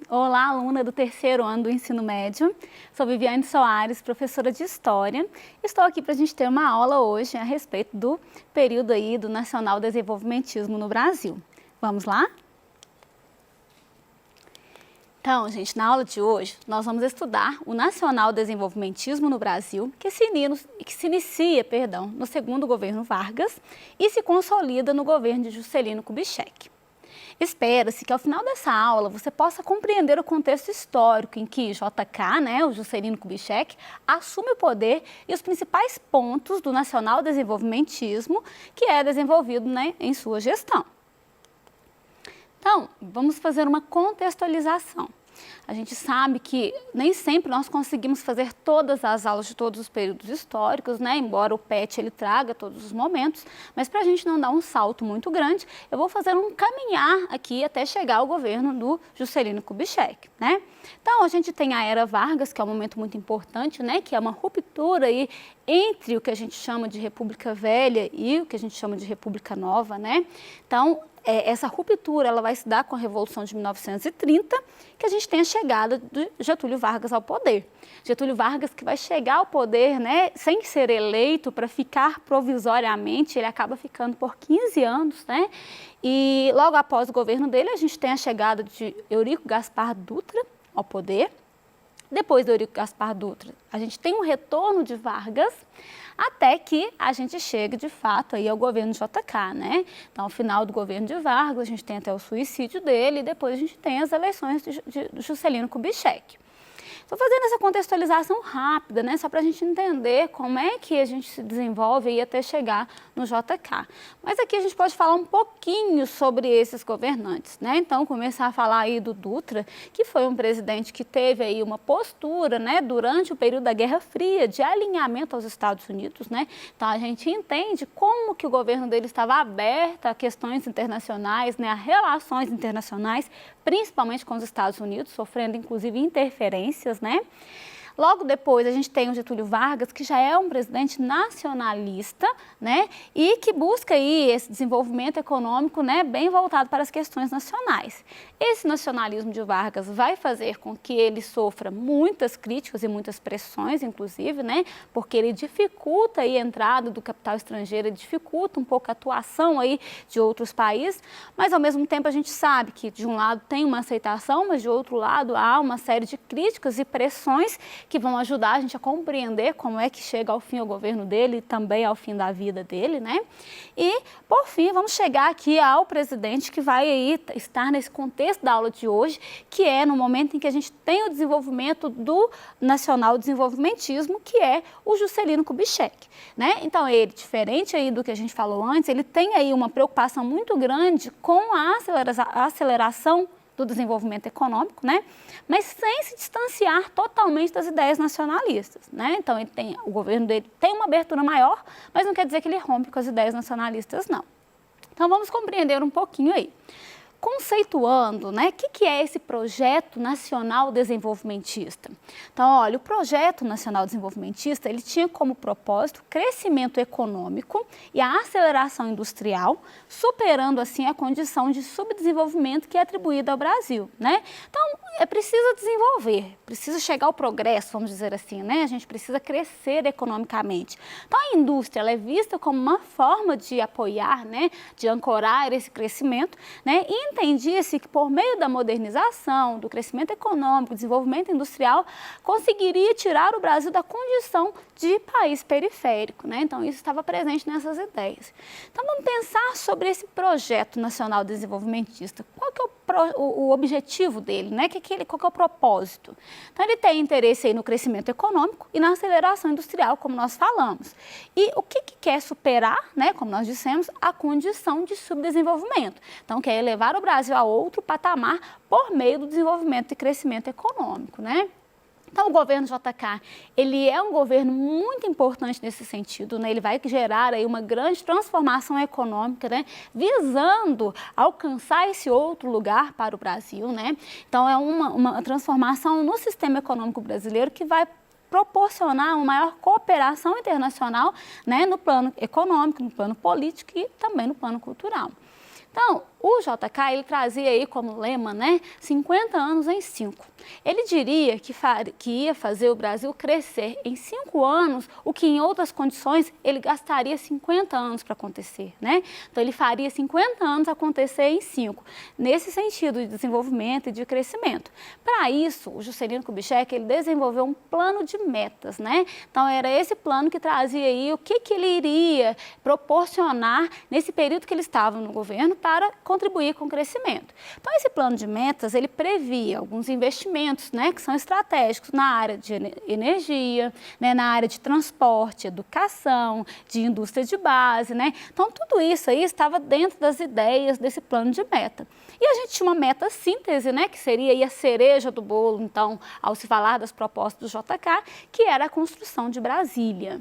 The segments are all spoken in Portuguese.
Olá, aluna do terceiro ano do ensino médio. Sou Viviane Soares, professora de História. Estou aqui para a gente ter uma aula hoje a respeito do período aí do Nacional Desenvolvimentismo no Brasil. Vamos lá? Então, gente, na aula de hoje, nós vamos estudar o Nacional Desenvolvimentismo no Brasil, que se inicia no segundo governo Vargas e se consolida no governo de Juscelino Kubitschek. Espera-se que ao final dessa aula você possa compreender o contexto histórico em que JK, o Juscelino Kubitschek, assume o poder e os principais pontos do nacional desenvolvimentismo que é desenvolvido em sua gestão. Então, vamos fazer uma contextualização. A gente sabe que nem sempre nós conseguimos fazer todas as aulas de todos os períodos históricos, embora o PET ele traga todos os momentos, mas para a gente não dar um salto muito grande, eu vou fazer um caminhar aqui até chegar ao governo do Juscelino Kubitschek, Então, a gente tem a Era Vargas, que é um momento muito importante, que é uma ruptura aí entre o que a gente chama de República Velha e o que a gente chama de República Nova, Então, essa ruptura ela vai se dar com a Revolução de 1930, que a gente tem a chegada de Getúlio Vargas ao poder. Getúlio Vargas que vai chegar ao poder sem ser eleito para ficar provisoriamente, ele acaba ficando por 15 anos, E logo após o governo dele, a gente tem a chegada de Eurico Gaspar Dutra ao poder. Depois do Eurico Gaspar Dutra, a gente tem um retorno de Vargas, até que a gente chega, de fato, aí ao governo de JK, Então, ao final do governo de Vargas, a gente tem até o suicídio dele e depois a gente tem as eleições de Juscelino Kubitschek. Estou fazendo essa contextualização rápida, só para a gente entender como é que a gente se desenvolve aí até chegar no JK. Mas aqui a gente pode falar um pouquinho sobre esses governantes, Então, começar a falar aí do Dutra, que foi um presidente que teve aí uma postura, durante o período da Guerra Fria, de alinhamento aos Estados Unidos, Então, a gente entende como que o governo dele estava aberto a questões internacionais, a relações internacionais, principalmente com os Estados Unidos, sofrendo inclusive interferências, Logo depois, a gente tem o Getúlio Vargas, que já é um presidente nacionalista, E que busca aí esse desenvolvimento econômico, bem voltado para as questões nacionais. Esse nacionalismo de Vargas vai fazer com que ele sofra muitas críticas e muitas pressões, inclusive, Porque ele dificulta aí a entrada do capital estrangeiro, ele dificulta um pouco a atuação aí de outros países, mas ao mesmo tempo a gente sabe que de um lado tem uma aceitação, mas de outro lado há uma série de críticas e pressões que vão ajudar a gente a compreender como é que chega ao fim o governo dele e também ao fim da vida dele, E, por fim, vamos chegar aqui ao presidente que vai aí estar nesse contexto da aula de hoje, que é no momento em que a gente tem o desenvolvimento do nacional desenvolvimentismo, que é o Juscelino Kubitschek, Então, ele, diferente aí do que a gente falou antes, ele tem aí uma preocupação muito grande com a aceleração do desenvolvimento econômico, mas sem se distanciar totalmente das ideias nacionalistas, Então, o governo dele tem uma abertura maior, mas não quer dizer que ele rompe com as ideias nacionalistas, não. Então, vamos compreender um pouquinho aí. Conceituando, o que é esse projeto nacional desenvolvimentista? Então, olha, o projeto nacional desenvolvimentista, ele tinha como propósito o crescimento econômico e a aceleração industrial, superando assim a condição de subdesenvolvimento que é atribuída ao Brasil, Então, é preciso desenvolver, precisa chegar ao progresso, vamos dizer assim, A gente precisa crescer economicamente. Então, a indústria, ela é vista como uma forma de apoiar, de ancorar esse crescimento, E entendia-se que por meio da modernização, do crescimento econômico, desenvolvimento industrial, conseguiria tirar o Brasil da condição de país periférico, Então, isso estava presente nessas ideias. Então, vamos pensar sobre esse projeto nacional desenvolvimentista. Qual que é o objetivo dele, Qual que é o propósito? Então, ele tem interesse aí no crescimento econômico e na aceleração industrial, como nós falamos. E o que quer superar, como nós dissemos, a condição de subdesenvolvimento. Então, quer elevar o Brasil a outro patamar por meio do desenvolvimento e crescimento econômico, Então, o governo JK, ele é um governo muito importante nesse sentido, Ele vai gerar aí uma grande transformação econômica, Visando alcançar esse outro lugar para o Brasil, Então, é uma transformação no sistema econômico brasileiro que vai proporcionar uma maior cooperação internacional, no plano econômico, no plano político e também no plano cultural. Então, o JK, ele trazia aí como lema, né, 50 anos em 5. Ele diria que ia fazer o Brasil crescer em 5 anos, o que em outras condições ele gastaria 50 anos para acontecer, né? Então ele faria 50 anos acontecer em 5, nesse sentido de desenvolvimento e de crescimento. Para isso, o Juscelino Kubitschek, ele desenvolveu um plano de metas, né? Então era esse plano que trazia aí o que ele iria proporcionar nesse período que ele estava no governo para contribuir com o crescimento. Então esse plano de metas, ele previa alguns investimentos, né, que são estratégicos na área de energia, né, na área de transporte, educação, de indústria de base, né? Então tudo isso aí estava dentro das ideias desse plano de meta. E a gente tinha uma meta síntese, né, que seria aí a cereja do bolo, então, ao se falar das propostas do JK, que era a construção de Brasília.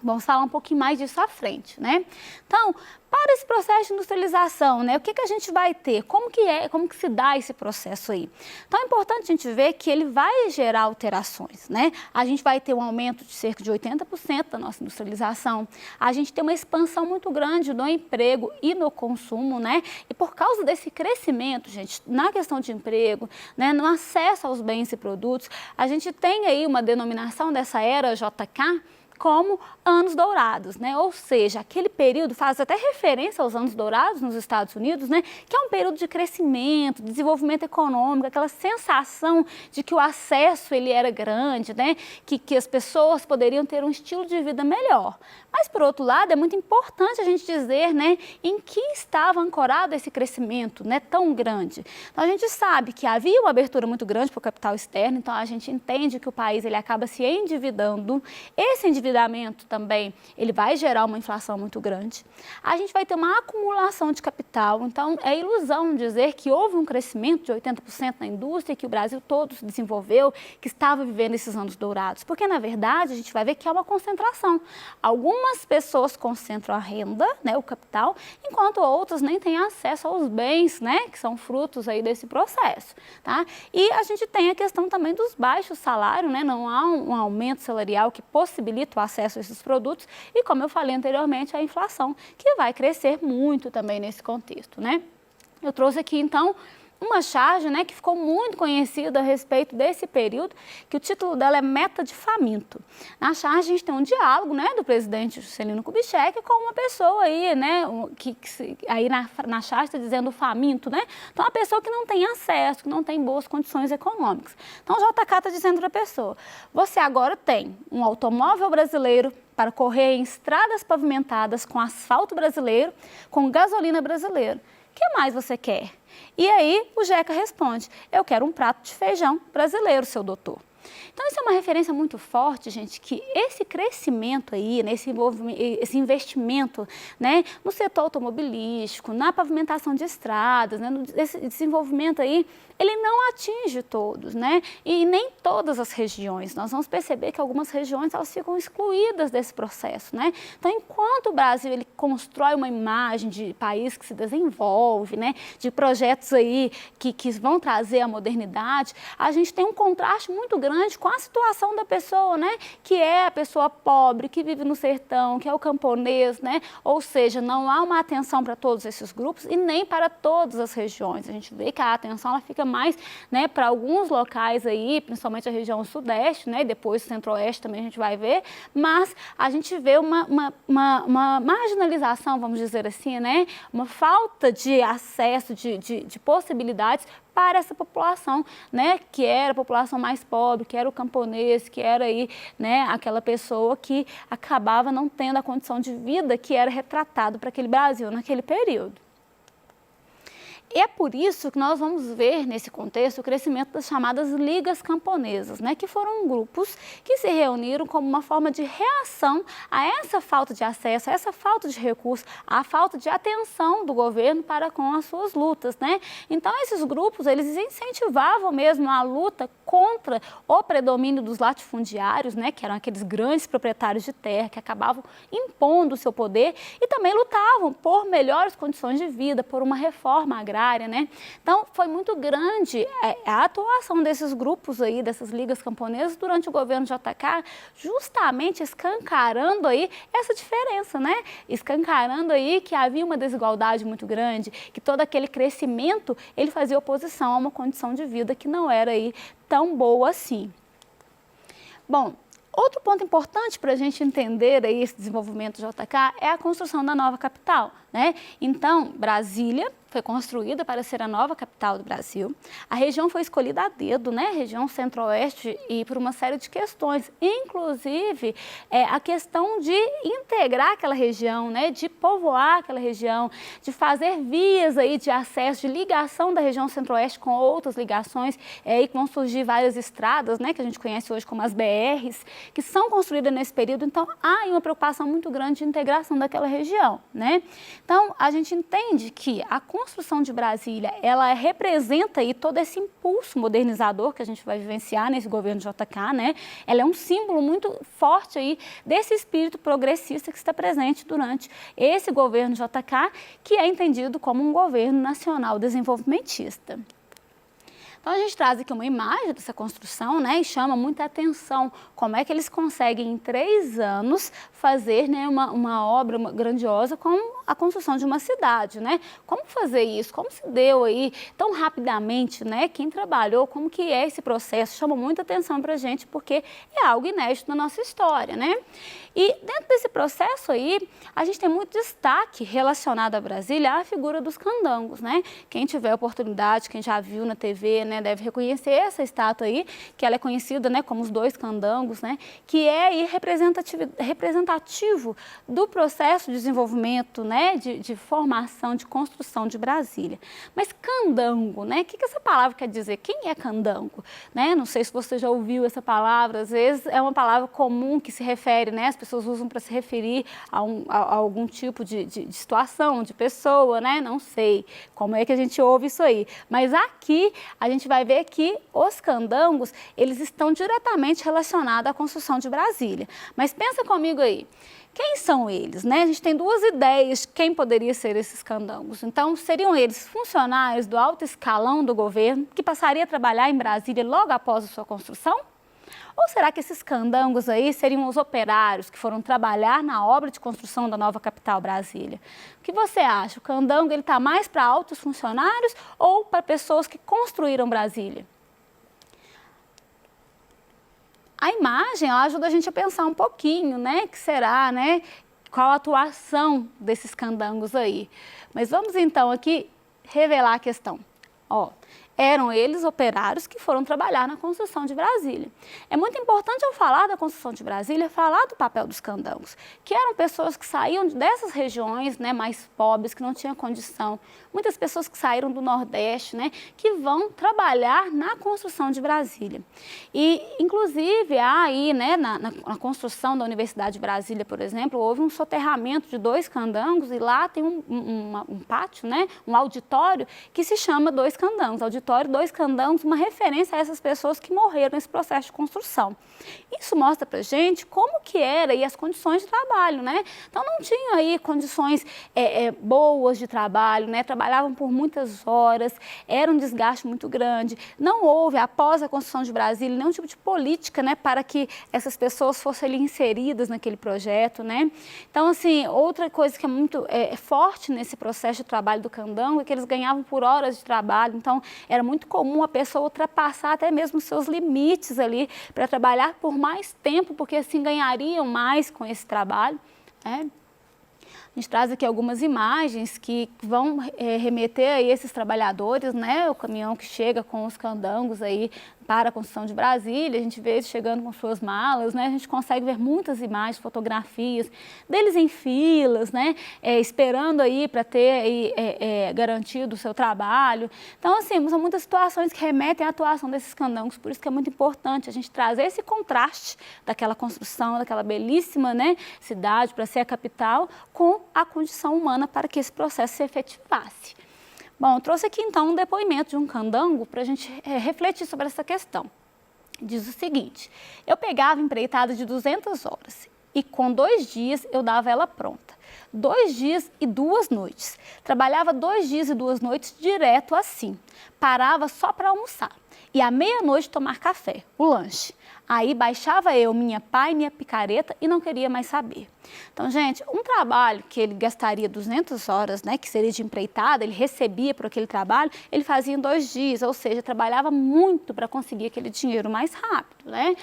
Vamos falar um pouquinho mais disso à frente, né? Então, para esse processo de industrialização, né, o que a gente vai ter? Como que se dá esse processo aí? Então, é importante a gente ver que ele vai gerar alterações, né? A gente vai ter um aumento de cerca de 80% da nossa industrialização, a gente tem uma expansão muito grande no emprego e no consumo, né? E por causa desse crescimento, gente, na questão de emprego, né, no acesso aos bens e produtos, a gente tem aí uma denominação dessa era JK, como anos dourados, né? Ou seja, aquele período faz até referência aos anos dourados nos Estados Unidos, né? Que é um período de crescimento, de desenvolvimento econômico, aquela sensação de que o acesso ele era grande, né? Que as pessoas poderiam ter um estilo de vida melhor. Mas, por outro lado, é muito importante a gente dizer, né, em que estava ancorado esse crescimento, né, tão grande. Então, a gente sabe que havia uma abertura muito grande para o capital externo, então a gente entende que o país ele acaba se endividando. Esse endividamento também, ele vai gerar uma inflação muito grande. A gente vai ter uma acumulação de capital, então é ilusão dizer que houve um crescimento de 80% na indústria, que o Brasil todo se desenvolveu, que estava vivendo esses anos dourados, porque na verdade a gente vai ver que é uma concentração. Algumas pessoas concentram a renda, né, o capital, enquanto outras nem têm acesso aos bens, né, que são frutos aí desse processo, tá? E a gente tem a questão também dos baixos salários, né, não há um aumento salarial que possibilita o acesso a esses produtos e, como eu falei anteriormente, a inflação, que vai crescer muito também nesse contexto, né? Eu trouxe aqui, então, uma charge, né, que ficou muito conhecida a respeito desse período, que o título dela é Meta de Faminto. Na charge a gente tem um diálogo, né, do presidente Juscelino Kubitschek com uma pessoa aí, né, aí na charge está dizendo faminto, né, então uma pessoa que não tem acesso, que não tem boas condições econômicas. Então o JK está dizendo para a pessoa, você agora tem um automóvel brasileiro para correr em estradas pavimentadas com asfalto brasileiro, com gasolina brasileira. O que mais você quer? E aí o Jeca responde, eu quero um prato de feijão brasileiro, seu doutor. Então, isso é uma referência muito forte, gente, que esse crescimento aí, né, esse investimento, né, no setor automobilístico, na pavimentação de estradas, né, esse desenvolvimento aí, ele não atinge todos, né, e nem todas as regiões. Nós vamos perceber que algumas regiões, elas ficam excluídas desse processo, né. Então, enquanto o Brasil, ele constrói uma imagem de país que se desenvolve, né, de projetos aí que vão trazer a modernidade, a gente tem um contraste muito grande com a situação da pessoa, né? Que é a pessoa pobre, que vive no sertão, que é o camponês, né? Ou seja, não há uma atenção para todos esses grupos e nem para todas as regiões. A gente vê que a atenção ela fica mais, né, para alguns locais aí, principalmente a região sudeste, né? E depois o centro-oeste também a gente vai ver, mas a gente vê uma marginalização, vamos dizer assim, né? Uma falta de acesso, de possibilidades para essa população, né, que era a população mais pobre, que era o camponês, que era aí, né, aquela pessoa que acabava não tendo a condição de vida que era retratado para aquele Brasil naquele período. E é por isso que nós vamos ver, nesse contexto, o crescimento das chamadas ligas camponesas, né, que foram grupos que se reuniram como uma forma de reação a essa falta de acesso, a essa falta de recursos, a falta de atenção do governo para com as suas lutas, né? Então, esses grupos, eles incentivavam mesmo a luta contra o predomínio dos latifundiários, né, que eram aqueles grandes proprietários de terra que acabavam impondo o seu poder e também lutavam por melhores condições de vida, por uma reforma agrária, operária, né? Então, foi muito grande a atuação desses grupos aí, dessas ligas camponesas durante o governo JK, justamente escancarando aí essa diferença, né? Escancarando aí que havia uma desigualdade muito grande, que todo aquele crescimento, ele fazia oposição a uma condição de vida que não era aí tão boa assim. Bom, outro ponto importante para a gente entender aí esse desenvolvimento do JK é a construção da nova capital, né? Então, Brasília foi construída para ser a nova capital do Brasil. A região foi escolhida a dedo, né? Região centro-oeste, e por uma série de questões, inclusive a questão de integrar aquela região, né? De povoar aquela região, de fazer vias aí de acesso, de ligação da região centro-oeste com outras ligações, e vão surgir várias estradas, né? Que a gente conhece hoje como as BRs, que são construídas nesse período. Então, há uma preocupação muito grande de integração daquela região, né? Então, a gente entende que a construção de Brasília, ela representa aí todo esse impulso modernizador que a gente vai vivenciar nesse governo JK, né? Ela é um símbolo muito forte aí desse espírito progressista que está presente durante esse governo JK, que é entendido como um governo nacional desenvolvimentista. Então, a gente traz aqui uma imagem dessa construção, né, e chama muita atenção como é que eles conseguem, em 3 anos, fazer, né, uma obra grandiosa como a construção de uma cidade, né? Como fazer isso? Como se deu aí tão rapidamente, né? Quem trabalhou, como que é esse processo? Chama muita atenção para a gente, porque é algo inédito na nossa história, né? E dentro desse processo aí, a gente tem muito destaque relacionado a Brasília, a figura dos candangos, né? Quem tiver oportunidade, quem já viu na TV, né, deve reconhecer essa estátua aí, que ela é conhecida, né, como os 2 candangos, né, que é aí representativo do processo de desenvolvimento, né, de formação, de construção de Brasília. Mas candango, né, o que essa palavra quer dizer? Quem é candango? Né? Não sei se você já ouviu essa palavra, às vezes é uma palavra comum que se refere, né, as pessoas usam para se referir a algum tipo de situação, de pessoa, né, não sei como é que a gente ouve isso aí. Mas aqui a gente vai ver que os candangos, eles estão diretamente relacionados à construção de Brasília. Mas pensa comigo aí, quem são eles, né? A gente tem 2 ideias de quem poderia ser esses candangos. Então, seriam eles funcionários do alto escalão do governo, que passaria a trabalhar em Brasília logo após a sua construção? Ou será que esses candangos aí seriam os operários que foram trabalhar na obra de construção da nova capital Brasília? O que você acha? O candango está mais para altos funcionários ou para pessoas que construíram Brasília? A imagem ajuda a gente a pensar um pouquinho, né? Que será, né? Qual a atuação desses candangos aí? Mas vamos então aqui revelar a questão. Ó, eram eles operários que foram trabalhar na construção de Brasília. É muito importante ao falar da construção de Brasília, falar do papel dos candangos, que eram pessoas que saíam dessas regiões, né, mais pobres, que não tinham condição, muitas pessoas que saíram do Nordeste, né, que vão trabalhar na construção de Brasília. E, inclusive, aí, né, na construção da Universidade de Brasília, por exemplo, houve um soterramento de 2 candangos e lá tem um pátio, né, um auditório que se chama 2 candangos. Auditório 2 candangos, uma referência a essas pessoas que morreram nesse processo de construção. Isso mostra pra gente como que era aí as condições de trabalho, né? Então não tinham aí condições boas de trabalho, né? Trabalhavam por muitas horas, era um desgaste muito grande. Não houve, após a construção de Brasília, nenhum tipo de política, né, para que essas pessoas fossem ali inseridas naquele projeto, né? Então, assim, outra coisa que é muito forte nesse processo de trabalho do candango é que eles ganhavam por horas de trabalho. Então, era muito comum a pessoa ultrapassar até mesmo os seus limites ali para trabalhar por mais tempo, porque assim ganhariam mais com esse trabalho, né? A gente traz aqui algumas imagens que vão remeter a esses trabalhadores, né? O caminhão que chega com os candangos aí para a construção de Brasília, a gente vê eles chegando com suas malas, né? A gente consegue ver muitas imagens, fotografias deles em filas, né? Esperando aí para ter aí, garantido o seu trabalho. Então, assim, são muitas situações que remetem à atuação desses candangos, por isso que é muito importante a gente trazer esse contraste daquela construção, daquela belíssima, né, cidade para ser a capital, com a condição humana para que esse processo se efetivasse. Bom, eu trouxe aqui então um depoimento de um candango para a gente refletir sobre essa questão. Diz o seguinte: eu pegava empreitada de 200 horas e com 2 dias eu dava ela pronta. 2 dias e 2 noites. Trabalhava 2 dias e 2 noites direto assim. Parava só para almoçar. E à meia-noite tomar café, o lanche. Aí baixava eu minha pá e minha picareta e não queria mais saber. Então, gente, um trabalho que ele gastaria 200 horas, né, que seria de empreitada, ele recebia por aquele trabalho, ele fazia em 2 dias, ou seja, trabalhava muito para conseguir aquele dinheiro mais rápido, né?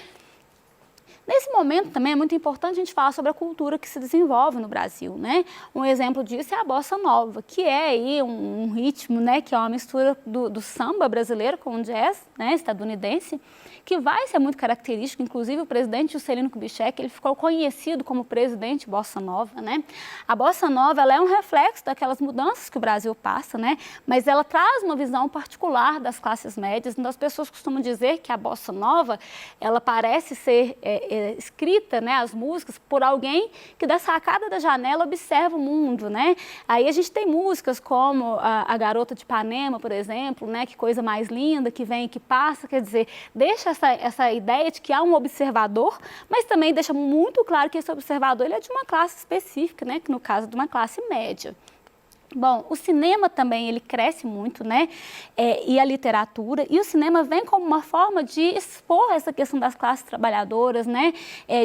Nesse momento também é muito importante a gente falar sobre a cultura que se desenvolve no Brasil, né? Um exemplo disso é a bossa nova, que é aí um ritmo, né, que é uma mistura do samba brasileiro com o jazz, né, estadunidense, que vai ser muito característico. Inclusive o presidente Juscelino Kubitschek, ele ficou conhecido como presidente bossa nova, né? A bossa nova, ela é um reflexo daquelas mudanças que o Brasil passa, né? Mas ela traz uma visão particular das classes médias. Então as pessoas costumam dizer que a bossa nova, ela parece ser escrita, né, as músicas, por alguém que da sacada da janela observa o mundo, né? Aí a gente tem músicas como a Garota de Ipanema, por exemplo, né? Que coisa mais linda, que vem e que passa, quer dizer, deixa essa ideia de que há um observador, mas também deixa muito claro que esse observador ele é de uma classe específica, né? Que no caso de uma classe média. Bom, o cinema também, ele cresce muito, né, e a literatura, e o cinema vem como uma forma de expor essa questão das classes trabalhadoras, né,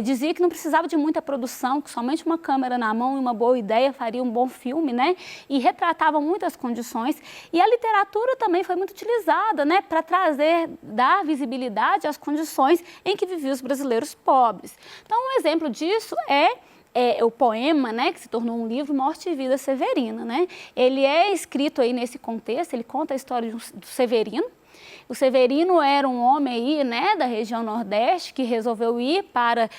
dizia que não precisava de muita produção, que somente uma câmera na mão e uma boa ideia faria um bom filme, né, e retratava muitas condições, e a literatura também foi muito utilizada, né, para dar visibilidade às condições em que viviam os brasileiros pobres. Então, um exemplo disso é o poema, né, que se tornou um livro, Morte e Vida Severina, né? Ele é escrito aí nesse contexto, ele conta a história do Severino. O Severino era um homem aí, né, da região Nordeste que resolveu ir para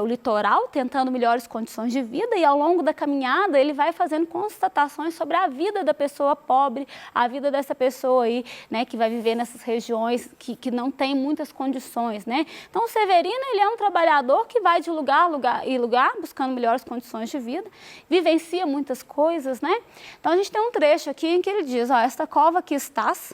o litoral, tentando melhores condições de vida, e ao longo da caminhada ele vai fazendo constatações sobre a vida da pessoa pobre, a vida dessa pessoa aí, né, que vai viver nessas regiões que não tem muitas condições, né? Então o Severino, ele é um trabalhador que vai de lugar em lugar buscando melhores condições de vida, vivencia muitas coisas, né? Então a gente tem um trecho aqui em que ele diz, ó, esta cova que estás,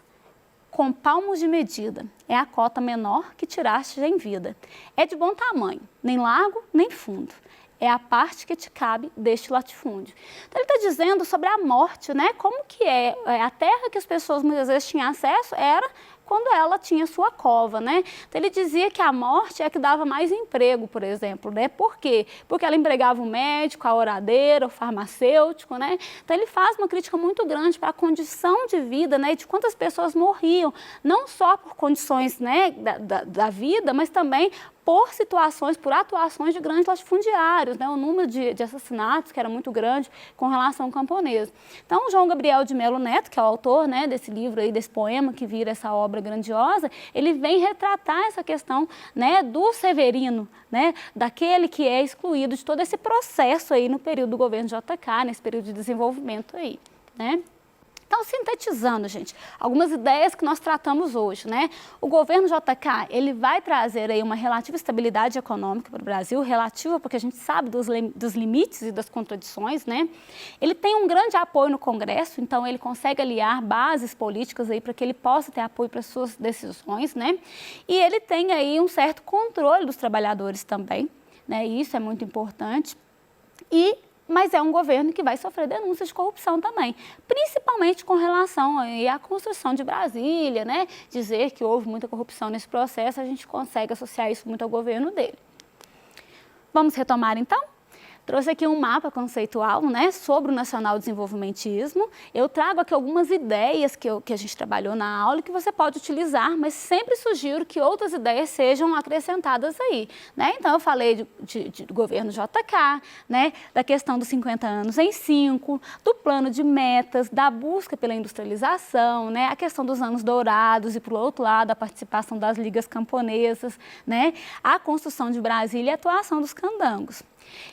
com palmos de medida, é a cota menor que tiraste em vida. É de bom tamanho, nem largo, nem fundo. É a parte que te cabe deste latifúndio. Então, ele está dizendo sobre a morte, né? Como que é a terra que as pessoas muitas vezes tinham acesso era quando ela tinha sua cova, né? Então, ele dizia que a morte é a que dava mais emprego, por exemplo, né? Por quê? Porque ela empregava o médico, a oradeira, o farmacêutico, né? Então, ele faz uma crítica muito grande para a condição de vida, né? De quantas pessoas morriam, não só por condições, né, da vida, mas também por situações, por atuações de grandes latifundiários, né? O número de assassinatos que era muito grande com relação ao camponês. Então, o João Gabriel de Melo Neto, que é o autor, né, desse livro aí, desse poema que vira essa obra grandiosa, ele vem retratar essa questão, né, do Severino, né, daquele que é excluído de todo esse processo aí no período do governo JK, nesse período de desenvolvimento aí, né? Então, sintetizando, gente, algumas ideias que nós tratamos hoje, né? O governo JK, ele vai trazer aí uma relativa estabilidade econômica para o Brasil, relativa porque a gente sabe dos limites e das contradições, né? Ele tem um grande apoio no Congresso, então ele consegue aliar bases políticas aí para que ele possa ter apoio para suas decisões, né? E ele tem aí um certo controle dos trabalhadores também, né? E isso é muito importante. Mas é um governo que vai sofrer denúncias de corrupção também, principalmente com relação à construção de Brasília, né? Dizer que houve muita corrupção nesse processo, a gente consegue associar isso muito ao governo dele. Vamos retomar então? Trouxe aqui um mapa conceitual, né, sobre o nacional desenvolvimentismo. Eu trago aqui algumas ideias que a gente trabalhou na aula e que você pode utilizar, mas sempre sugiro que outras ideias sejam acrescentadas aí, né? Então, eu falei do governo JK, né, da questão dos 50 anos em 5, do plano de metas, da busca pela industrialização, né, a questão dos anos dourados e, por outro lado, a participação das ligas camponesas, né, a construção de Brasília e a atuação dos candangos.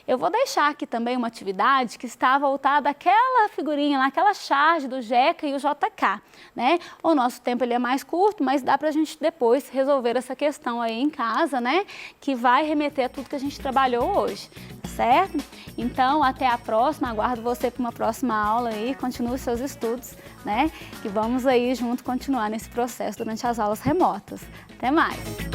Eu vou deixar aqui também uma atividade que está voltada àquela figurinha, naquela charge do JECA e o JK, né? O nosso tempo ele é mais curto, mas dá para a gente depois resolver essa questão aí em casa, né? Que vai remeter a tudo que a gente trabalhou hoje, certo? Então, até a próxima, aguardo você para uma próxima aula aí, continue seus estudos, né? E vamos aí junto continuar nesse processo durante as aulas remotas. Até mais!